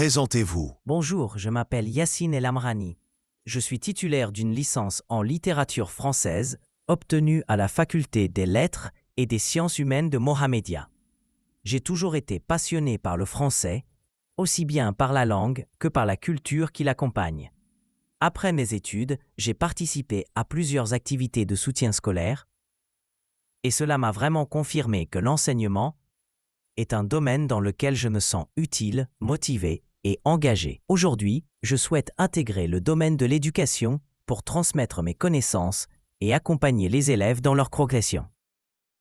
Présentez-vous. Bonjour, je m'appelle Yassine El Amrani. Je suis titulaire d'une licence en littérature française obtenue à la faculté des lettres et des sciences humaines de Mohammedia. J'ai toujours été passionné par le français, aussi bien par la langue que par la culture qui l'accompagne. Après mes études, j'ai participé à plusieurs activités de soutien scolaire et cela m'a vraiment confirmé que l'enseignement est un domaine dans lequel je me sens utile, motivé et engagé. Aujourd'hui, je souhaite intégrer le domaine de l'éducation pour transmettre mes connaissances et accompagner les élèves dans leur progression.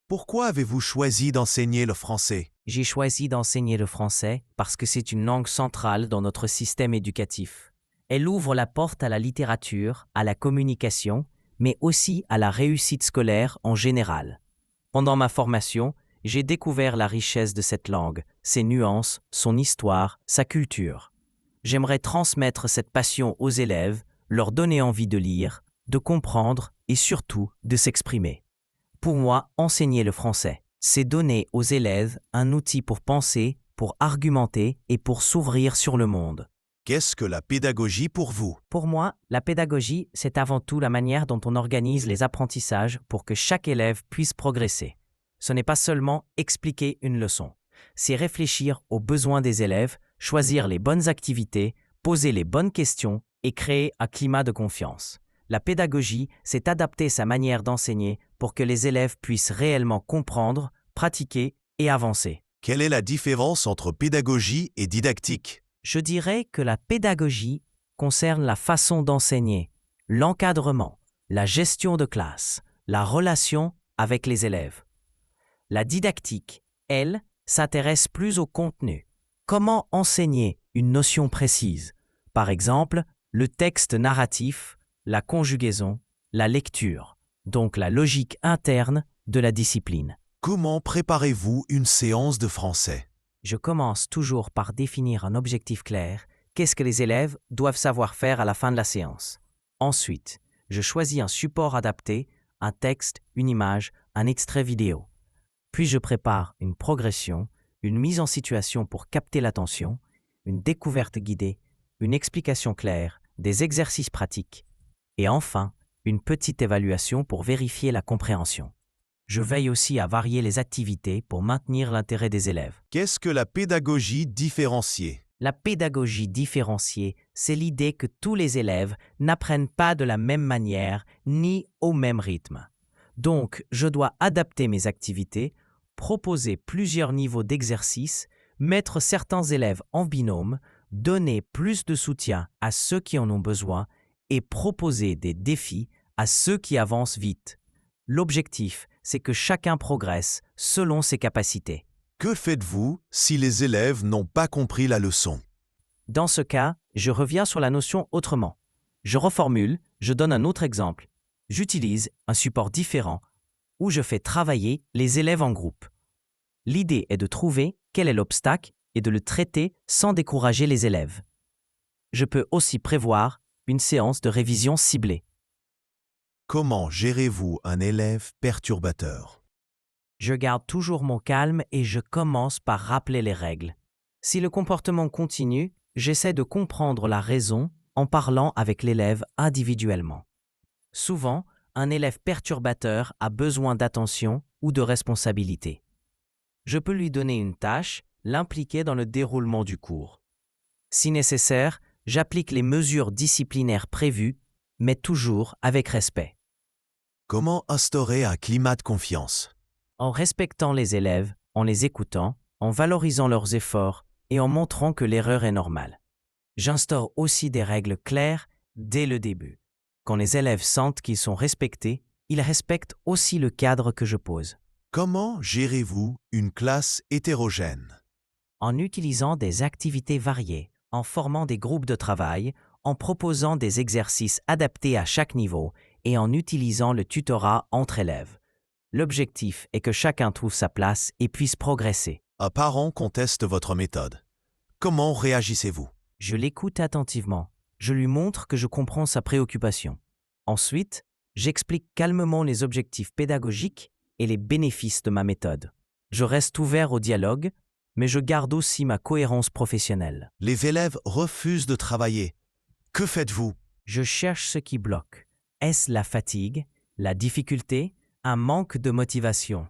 Pourquoi avez-vous choisi d'enseigner le français? J'ai choisi d'enseigner le français parce que c'est une langue centrale dans notre système éducatif. Elle ouvre la porte à la littérature, à la communication, mais aussi à la réussite scolaire en général. Pendant ma formation, j'ai découvert la richesse de cette langue, ses nuances, son histoire, sa culture. J'aimerais transmettre cette passion aux élèves, leur donner envie de lire, de comprendre et surtout de s'exprimer. Pour moi, enseigner le français, c'est donner aux élèves un outil pour penser, pour argumenter et pour s'ouvrir sur le monde. Qu'est-ce que la pédagogie pour vous? Pour moi, la pédagogie, c'est avant tout la manière dont on organise les apprentissages pour que chaque élève puisse progresser. Ce n'est pas seulement expliquer une leçon, c'est réfléchir aux besoins des élèves, choisir les bonnes activités, poser les bonnes questions et créer un climat de confiance. La pédagogie, c'est adapter sa manière d'enseigner pour que les élèves puissent réellement comprendre, pratiquer et avancer. Quelle est la différence entre pédagogie et didactique? Je dirais que la pédagogie concerne la façon d'enseigner, l'encadrement, la gestion de classe, la relation avec les élèves. La didactique, elle, s'intéresse plus au contenu. Comment enseigner une notion précise? Par exemple, le texte narratif, la conjugaison, la lecture, donc la logique interne de la discipline. Comment préparez-vous une séance de français? Je commence toujours par définir un objectif clair, qu'est-ce que les élèves doivent savoir faire à la fin de la séance. Ensuite, je choisis un support adapté, un texte, une image, un extrait vidéo. Puis je prépare une progression, une mise en situation pour capter l'attention, une découverte guidée, une explication claire, des exercices pratiques et enfin, une petite évaluation pour vérifier la compréhension. Je veille aussi à varier les activités pour maintenir l'intérêt des élèves. Qu'est-ce que la pédagogie différenciée? La pédagogie différenciée, c'est l'idée que tous les élèves n'apprennent pas de la même manière ni au même rythme. Donc, je dois adapter mes activités, proposer plusieurs niveaux d'exercice, mettre certains élèves en binôme, donner plus de soutien à ceux qui en ont besoin et proposer des défis à ceux qui avancent vite. L'objectif, c'est que chacun progresse selon ses capacités. Que faites-vous si les élèves n'ont pas compris la leçon? Dans ce cas, je reviens sur la notion autrement. Je reformule, je donne un autre exemple. J'utilise un support différent où je fais travailler les élèves en groupe. L'idée est de trouver quel est l'obstacle et de le traiter sans décourager les élèves. Je peux aussi prévoir une séance de révision ciblée. Comment gérez-vous un élève perturbateur? Je garde toujours mon calme et je commence par rappeler les règles. Si le comportement continue, j'essaie de comprendre la raison en parlant avec l'élève individuellement. Souvent, un élève perturbateur a besoin d'attention ou de responsabilité. Je peux lui donner une tâche, l'impliquer dans le déroulement du cours. Si nécessaire, j'applique les mesures disciplinaires prévues, mais toujours avec respect. Comment instaurer un climat de confiance? En respectant les élèves, en les écoutant, en valorisant leurs efforts et en montrant que l'erreur est normale. J'instaure aussi des règles claires dès le début. Quand les élèves sentent qu'ils sont respectés, ils respectent aussi le cadre que je pose. Comment gérez-vous une classe hétérogène? En utilisant des activités variées, en formant des groupes de travail, en proposant des exercices adaptés à chaque niveau et en utilisant le tutorat entre élèves. L'objectif est que chacun trouve sa place et puisse progresser. Un parent conteste votre méthode. Comment réagissez-vous? Je l'écoute attentivement. Je lui montre que je comprends sa préoccupation. Ensuite, j'explique calmement les objectifs pédagogiques et les bénéfices de ma méthode. Je reste ouvert au dialogue, mais je garde aussi ma cohérence professionnelle. Les élèves refusent de travailler. Que faites-vous? Je cherche ce qui bloque. Est-ce la fatigue, la difficulté, un manque de motivation?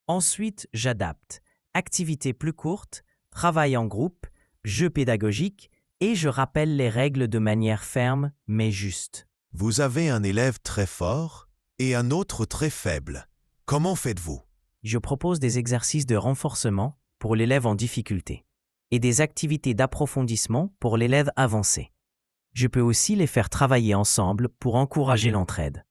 Ensuite, j'adapte. Activités plus courtes, travail en groupe, jeux pédagogiques, et je rappelle les règles de manière ferme mais juste. Vous avez un élève très fort et un autre très faible. Comment faites-vous? Je propose des exercices de renforcement pour l'élève en difficulté et des activités d'approfondissement pour l'élève avancé. Je peux aussi les faire travailler ensemble pour encourager l'entraide.